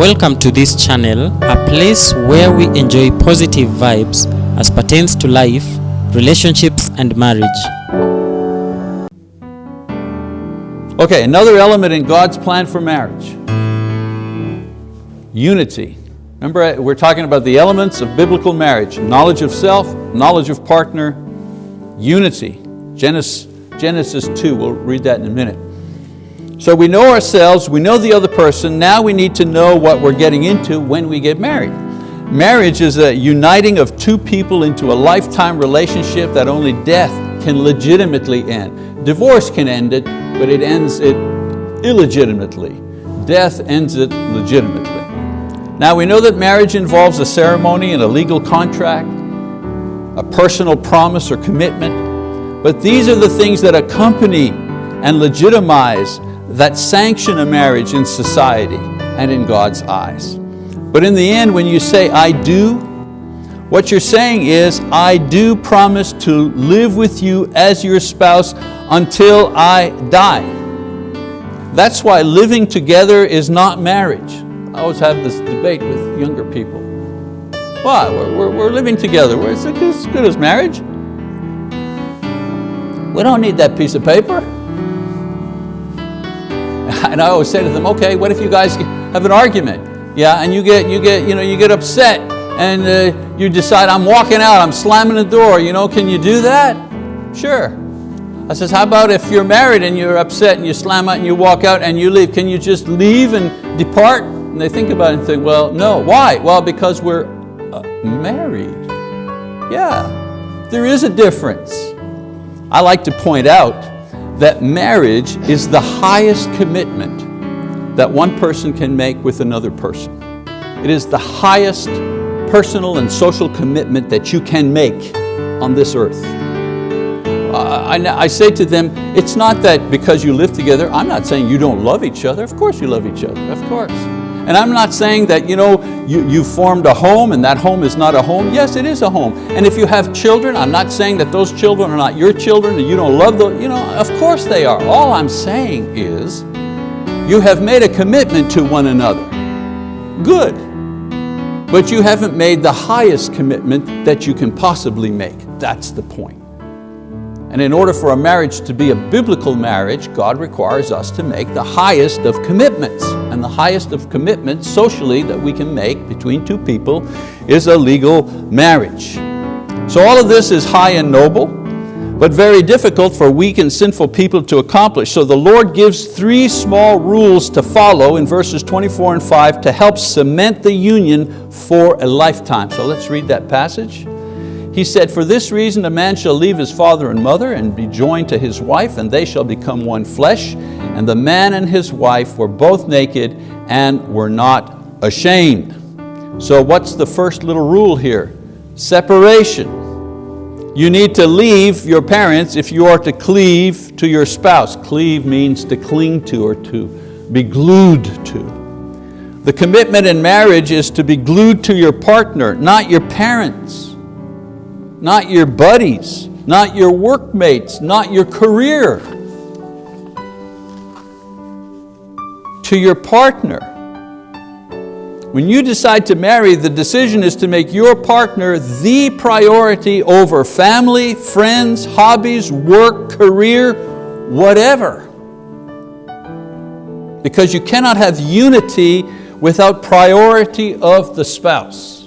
Welcome to this channel, a place where we enjoy positive vibes as pertains to life, relationships, and marriage. Okay, another element in God's plan for marriage. Unity. Remember, we're talking about the elements of biblical marriage. Knowledge of self, knowledge of partner, unity. Genesis 2, we'll read that in a minute. So we know ourselves, we know the other person, now we need to know what we're getting into when we get married. Marriage is a uniting of two people into a lifetime relationship that only death can legitimately end. Divorce can end it, but it ends it illegitimately. Death ends it legitimately. Now we know that marriage involves a ceremony and a legal contract, a personal promise or commitment, but these are the things that accompany and legitimize, that sanction a marriage in society and in God's eyes. But in the end, when you say, I do, what you're saying is, I do promise to live with you as your spouse until I die. That's why living together is not marriage. I always have this debate with younger people. Why? We're living together. It's as good as marriage. We don't need that piece of paper. And I always say to them, okay, what if you guys have an argument? Yeah, and you get upset and you decide, I'm walking out, I'm slamming the door, can you do that? Sure. I says, how about if you're married and you're upset and you slam out and you walk out and you leave, can you just leave and depart? And they think about it and think, well, no. Why? Well, because we're married. Yeah, there is a difference. I like to point out that marriage is the highest commitment that one person can make with another person. It is the highest personal and social commitment that you can make on this earth. I say to them, it's not that because you live together, I'm not saying you don't love each other. Of course you love each other, of course. And I'm not saying that you formed a home and that home is not a home. Yes, it is a home. And if you have children, I'm not saying that those children are not your children and you don't love them. Of course they are. All I'm saying is you have made a commitment to one another. Good. But you haven't made the highest commitment that you can possibly make. That's the point. And in order for a marriage to be a biblical marriage, God requires us to make the highest of commitments. And the highest of commitments socially that we can make between two people is a legal marriage. So all of this is high and noble, but very difficult for weak and sinful people to accomplish. So the Lord gives 3 small rules to follow in verses 24 and 5 to help cement the union for a lifetime. So let's read that passage. He said, for this reason a man shall leave his father and mother and be joined to his wife, and they shall become one flesh. And the man and his wife were both naked and were not ashamed. So what's the first little rule here? Separation. You need to leave your parents if you are to cleave to your spouse. Cleave means to cling to or to be glued to. The commitment in marriage is to be glued to your partner, not your parents. Not your buddies, not your workmates, not your career. To your partner. When you decide to marry, the decision is to make your partner the priority over family, friends, hobbies, work, career, whatever. Because you cannot have unity without priority of the spouse.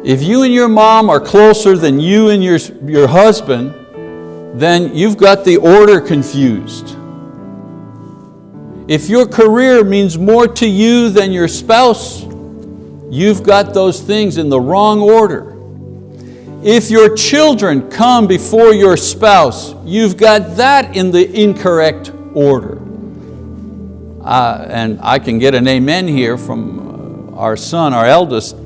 If you and your mom are closer than you and your husband, then you've got the order confused. If your career means more to you than your spouse, you've got those things in the wrong order. If your children come before your spouse, you've got that in the incorrect order. And I can get an amen here from our son, our eldest,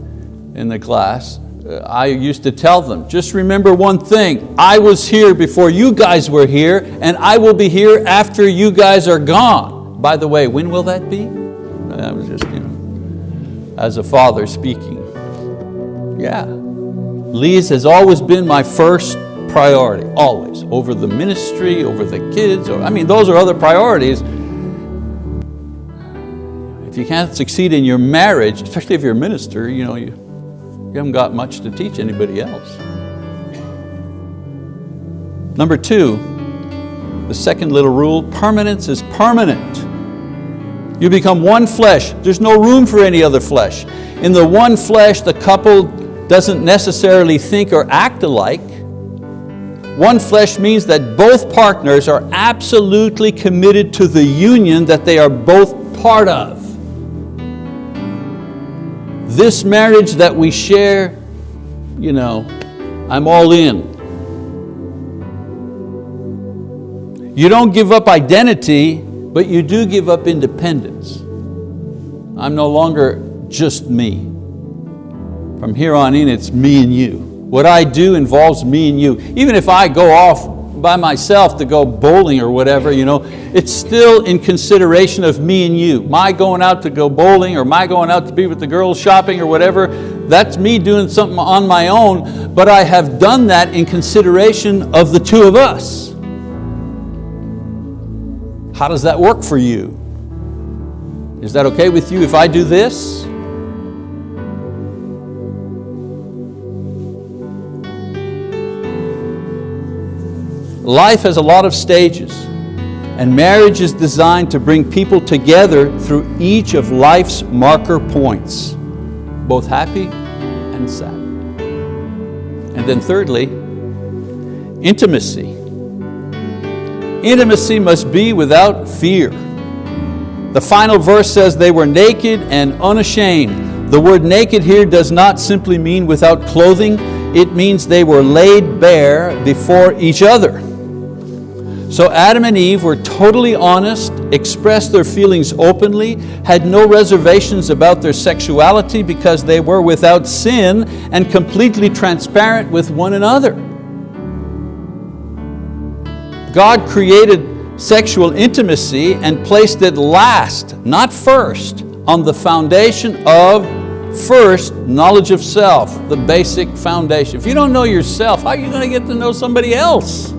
in the class. I used to tell them, just remember one thing, I was here before you guys were here, and I will be here after you guys are gone. By the way, when will that be? I was just, as a father speaking. Yeah. Lise has always been my first priority, always, over the ministry, over the kids, those are other priorities. If you can't succeed in your marriage, especially if you're a minister, you haven't got much to teach anybody else. Number 2, the second little rule, permanence is permanent. You become one flesh. There's no room for any other flesh. In the one flesh, the couple doesn't necessarily think or act alike. One flesh means that both partners are absolutely committed to the union that they are both part of. This marriage that we share, I'm all in. You don't give up identity, but you do give up independence. I'm no longer just me. From here on in, it's me and you. What I do involves me and you. Even if I go off by myself to go bowling or whatever, it's still in consideration of me and you. My going out to go bowling or my going out to be with the girls shopping or whatever, that's me doing something on my own, but I have done that in consideration of the two of us. How does that work for you? Is that okay with you if I do this? Life has a lot of stages, and marriage is designed to bring people together through each of life's marker points, both happy and sad. And then thirdly, intimacy. Intimacy must be without fear. The final verse says they were naked and unashamed. The word naked here does not simply mean without clothing. It means they were laid bare before each other. So Adam and Eve were totally honest, expressed their feelings openly, had no reservations about their sexuality because they were without sin and completely transparent with one another. God created sexual intimacy and placed it last, not first, on the foundation of first knowledge of self, the basic foundation. If you don't know yourself, how are you going to get to know somebody else?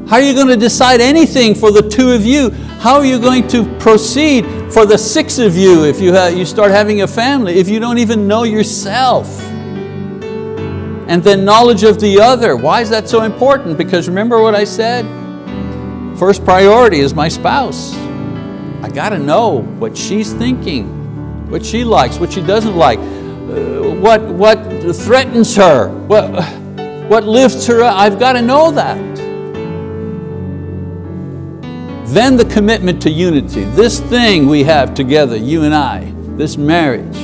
How are you going to decide anything for the two of you? How are you going to proceed for the 6 of you if you start having a family, if you don't even know yourself? And then knowledge of the other. Why is that so important? Because remember what I said? First priority is my spouse. I got to know what she's thinking, what she likes, what she doesn't like, what threatens her, what lifts her up. I've got to know that. Then the commitment to unity. This thing we have together, you and I, this marriage.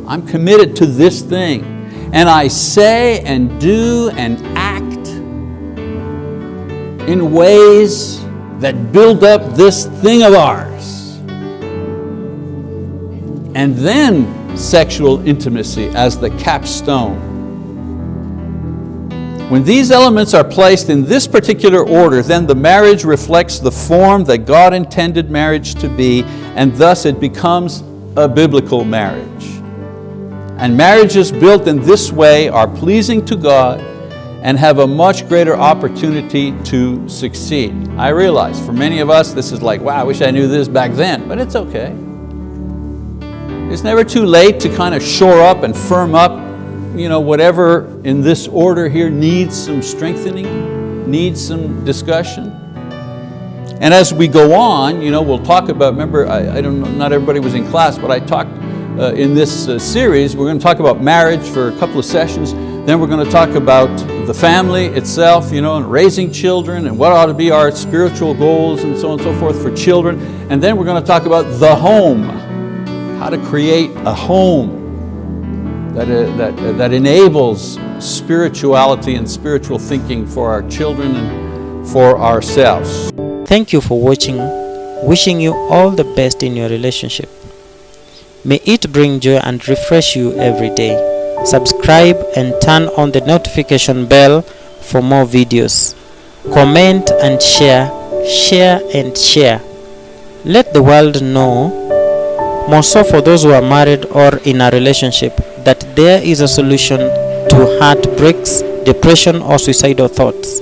I'm committed to this thing. And I say and do and act in ways that build up this thing of ours. And then sexual intimacy as the capstone. When these elements are placed in this particular order, then the marriage reflects the form that God intended marriage to be, and thus it becomes a biblical marriage. And marriages built in this way are pleasing to God and have a much greater opportunity to succeed. I realize for many of us this is like, wow, I wish I knew this back then, but it's okay. It's never too late to kind of shore up and firm up whatever in this order here needs some strengthening, needs some discussion. And as we go on, we'll talk about, remember, I don't know, not everybody was in class, but I talked in this series, we're going to talk about marriage for a couple of sessions. Then we're going to talk about the family itself, and raising children and what ought to be our spiritual goals and so on and so forth for children. And then we're going to talk about the home, how to create a home that enables spirituality and spiritual thinking for our children and for ourselves. Thank you for watching. Wishing you all the best in your relationship. May it bring joy and refresh you every day. Subscribe and turn on the notification bell for more videos. Comment and share. Share and share. Let the world know, more so for those who are married or in a relationship, that there is a solution to heartbreaks, depression, or suicidal thoughts.